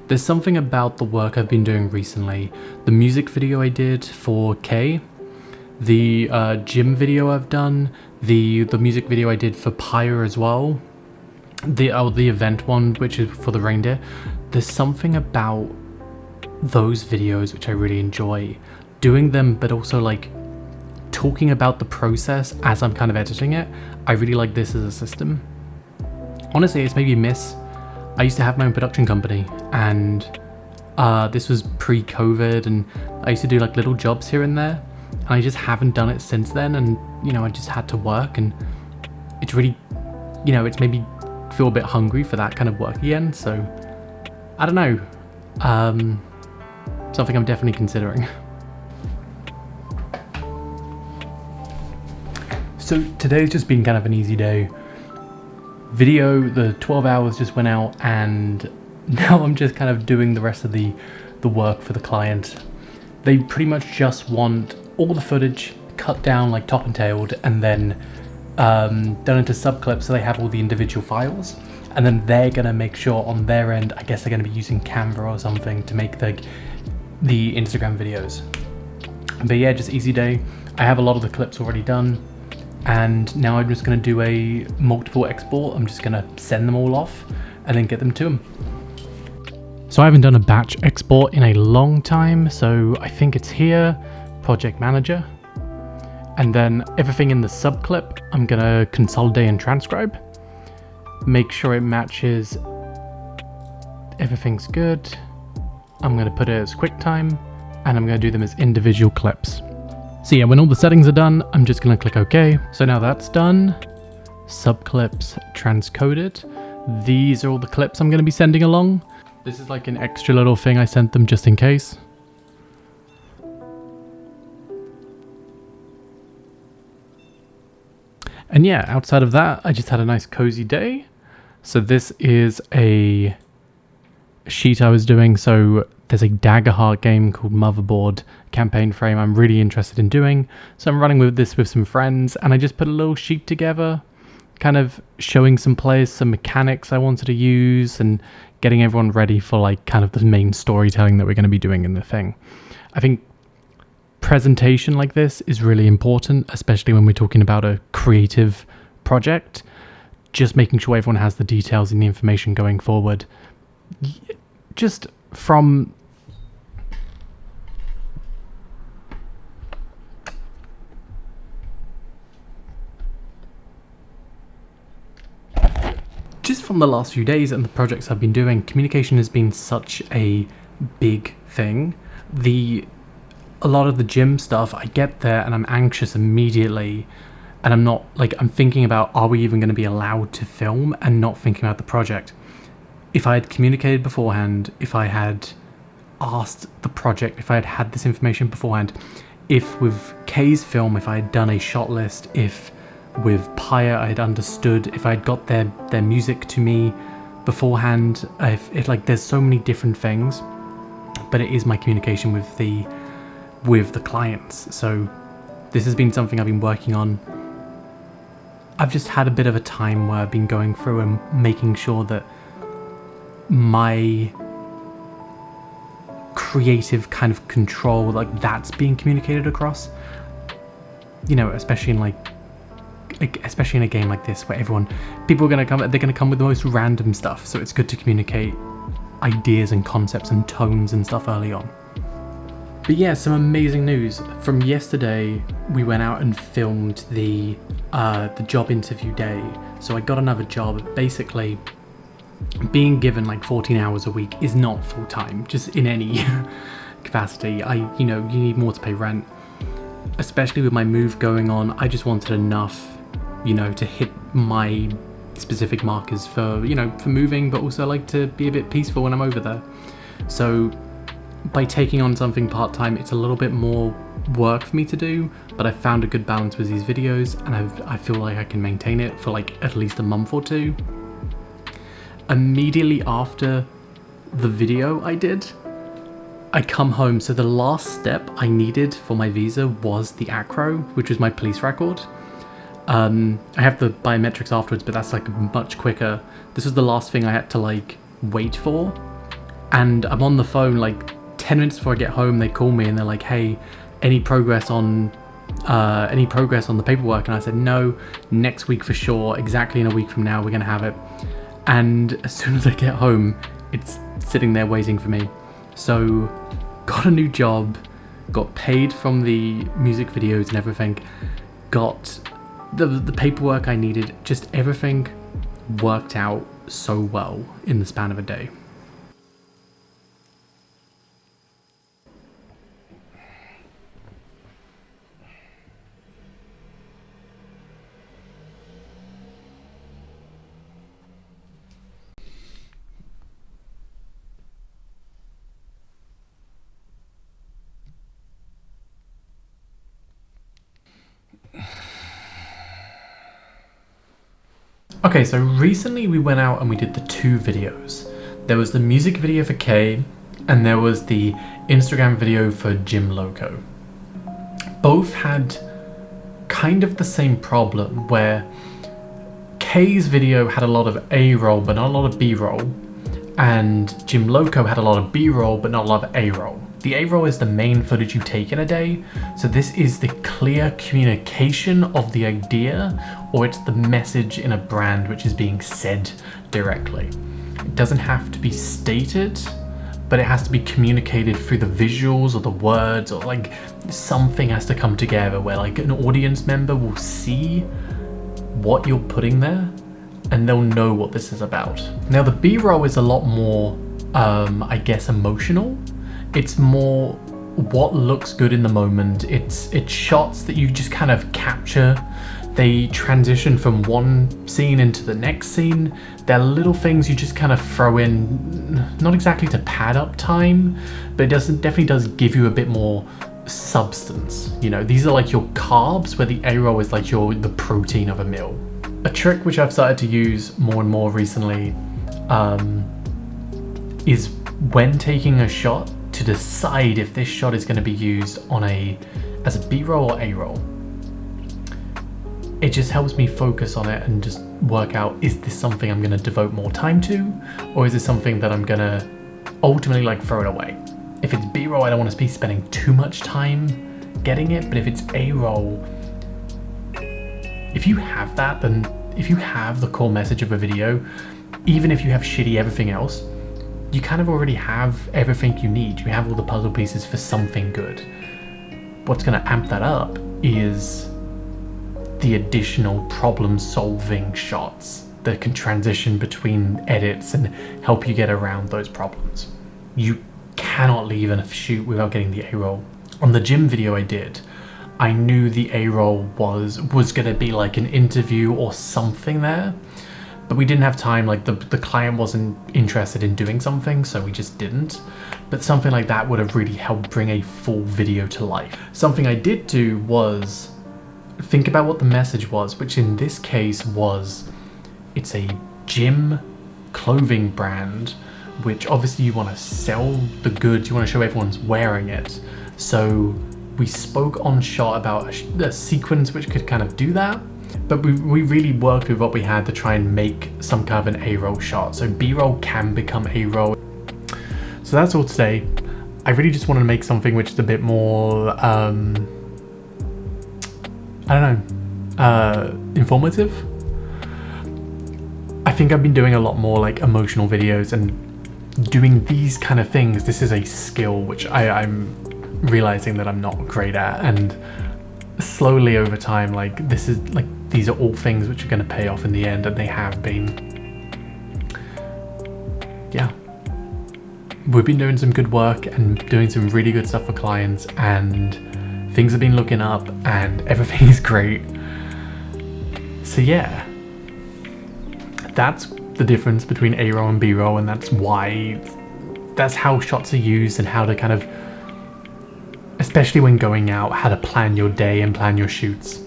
There's something about the work I've been doing recently. The music video I did for Kay, the gym video I've done, the music video I did for Pyre as well, the event one, which is for the reindeer. There's something about those videos which I really enjoy doing them, but also like talking about the process as I'm kind of editing it. I really like this as a system. Honestly, it's maybe a miss. I used to have my own production company, and this was pre-COVID, and I used to do like little jobs here and there, and I just haven't done it since then. And you know, I just had to work, and it's really, you know, it's made me feel a bit hungry for that kind of work again. So I don't know, something I'm definitely considering. So today's just been kind of an easy day. Video, the 12 hours just went out, and now I'm just kind of doing the rest of the work for the client. They pretty much just want all the footage cut down like top and tailed, and then done into subclips so they have all the individual files, and then they're gonna make sure on their end, I guess they're gonna be using Canva or something to make the Instagram videos. But yeah, just easy day. I have a lot of the clips already done, and now I'm just going to do a multiple export. I'm just going to send them all off and then get them to them. So I haven't done a batch export in a long time, so I think it's here, Project Manager, and then everything in the subclip I'm going to consolidate and transcribe, make sure it matches, everything's good. I'm going to put it as QuickTime, and I'm going to do them as individual clips. So yeah, when all the settings are done, I'm just going to click OK. So now that's done. Subclips transcoded. These are all the clips I'm going to be sending along. This is like an extra little thing I sent them just in case. And yeah, outside of that, I just had a nice cozy day. So this is a sheet I was doing. So there's a Daggerheart game called Motherboard campaign frame I'm really interested in doing. So I'm running with this with some friends, and I just put a little sheet together, kind of showing some players some mechanics I wanted to use and getting everyone ready for like kind of the main storytelling that we're going to be doing in the thing. I think presentation like this is really important, especially when we're talking about a creative project. Just making sure everyone has the details and the information going forward. Just from the last few days and the projects I've been doing, communication has been such a big thing. A lot of the gym stuff, I get there and I'm anxious immediately, and I'm thinking about, are we even going to be allowed to film, and not thinking about the project. If I had communicated beforehand, if I had asked the project, if I had had this information beforehand, if with Kay's film, if I had done a shot list, if with Pyre I had understood, if I had got their music to me beforehand, if like there's so many different things, but it is my communication with the clients. So this has been something I've been working on. I've just had a bit of a time where I've been going through and making sure that my creative kind of control, like that's being communicated across, you know, especially in a game like this where people are going to come, they're going to come with the most random stuff, so it's good to communicate ideas and concepts and tones and stuff early on. But yeah, some amazing news from yesterday. We went out and filmed the job interview day, so I got another job. Basically, being given like 14 hours a week is not full-time, just in any capacity. You need more to pay rent, especially with my move going on. I just wanted enough, to hit my specific markers for moving, but also like to be a bit peaceful when I'm over there. So by taking on something part-time, it's a little bit more work for me to do, but I found a good balance with these videos, and I feel like I can maintain it for like at least a month or two. Immediately after the video I did, I come home. So the last step I needed for my visa was the acro, which was my police record. I have the biometrics afterwards, but that's like much quicker. This was the last thing I had to like wait for. And I'm on the phone like 10 minutes before I get home. They call me and they're like, hey, any progress on the paperwork? And I said, no, next week for sure, exactly in a week from now we're gonna have it. And as soon as I get home, it's sitting there waiting for me. So got a new job, got paid from the music videos and everything, got the paperwork I needed, just everything worked out so well in the span of a day. Okay, so recently we went out and we did the 2 videos. There was the music video for Kay, and there was the Instagram video for Jim Loco. Both had kind of the same problem, where Kay's video had a lot of A-roll but not a lot of B-roll, and Jim Loco had a lot of B-roll but not a lot of A-roll. The A-roll is the main footage you take in a day, so this is the clear communication of the idea, or it's the message in a brand which is being said directly. It doesn't have to be stated, but it has to be communicated through the visuals or the words, or like something has to come together where like an audience member will see what you're putting there and they'll know what this is about. Now the B-roll is a lot more, I guess, emotional. It's more what looks good in the moment. It's shots that you just kind of capture. They transition from one scene into the next scene. They're little things you just kind of throw in, not exactly to pad up time, but it definitely does give you a bit more substance. You know, these are like your carbs, where the A-roll is like the protein of a meal. A trick which I've started to use more and more recently is when taking a shot, to decide if this shot is going to be used on as a B-roll or A-roll. It just helps me focus on it and just work out, is this something I'm going to devote more time to, or is this something that I'm going to ultimately like throw it away? If it's B-roll, I don't want to be spending too much time getting it, but if it's A-roll, if you have that, then if you have the core message of a video, even if you have shitty everything else, you kind of already have everything you need. You have all the puzzle pieces for something good. What's going to amp that up is the additional problem-solving shots that can transition between edits and help you get around those problems. You cannot leave a shoot without getting the A-roll. On the gym video I did, I knew the A-roll was going to be like an interview or something there, but we didn't have time. Like the client wasn't interested in doing something, so we just didn't. But something like that would have really helped bring a full video to life. Something I did do was think about what the message was, which in this case was, it's a gym clothing brand, which obviously you want to sell the goods, you want to show everyone's wearing it. So we spoke on shot about a sequence which could kind of do that. But we really worked with what we had to try and make some kind of an A-roll shot. So B-roll can become A-roll. So that's all today. I really just wanted to make something which is a bit more, I don't know, informative. I think I've been doing a lot more like emotional videos and doing these kind of things. This is a skill which I'm realizing that I'm not great at, and slowly over time, like these are all things which are going to pay off in the end, and they have been. Yeah, we've been doing some good work and doing some really good stuff for clients, and things have been looking up and everything is great. So yeah, that's the difference between A-roll and B-roll, and that's how shots are used and how to kind of, especially when going out, how to plan your day and plan your shoots.